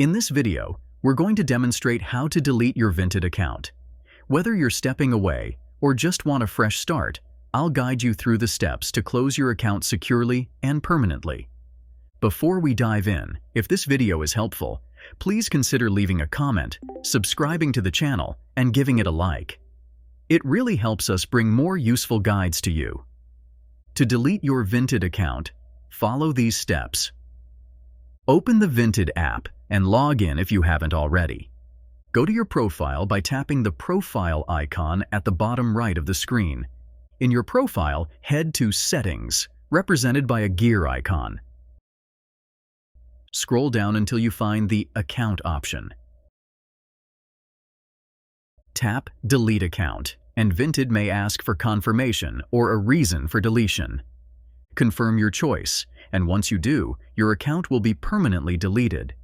In this video, we're going to demonstrate how to delete your Vinted account. Whether you're stepping away or just want a fresh start, I'll guide you through the steps to close your account securely and permanently. Before we dive in, if this video is helpful, please consider leaving a comment, subscribing to the channel, and giving it a like. It really helps us bring more useful guides to you. To delete your Vinted account, follow these steps. Open the Vinted app and log in if you haven't already. Go to your profile by tapping the profile icon at the bottom right of the screen. In your profile, head to Settings, represented by a gear icon. Scroll down until you find the Account option. Tap Delete Account, and Vinted may ask for confirmation or a reason for deletion. Confirm your choice, and once you do, your account will be permanently deleted.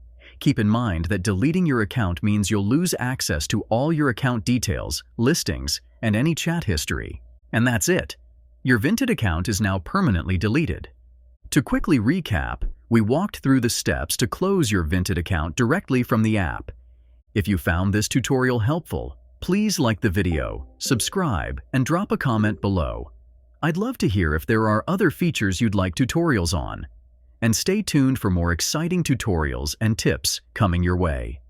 Keep in mind that deleting your account means you'll lose access to all your account details, listings, and any chat history. And that's it. Your Vinted account is now permanently deleted. To quickly recap, we walked through the steps to close your Vinted account directly from the app. If you found this tutorial helpful, please like the video, subscribe, and drop a comment below. I'd love to hear if there are other features you'd like tutorials on. And stay tuned for more exciting tutorials and tips coming your way.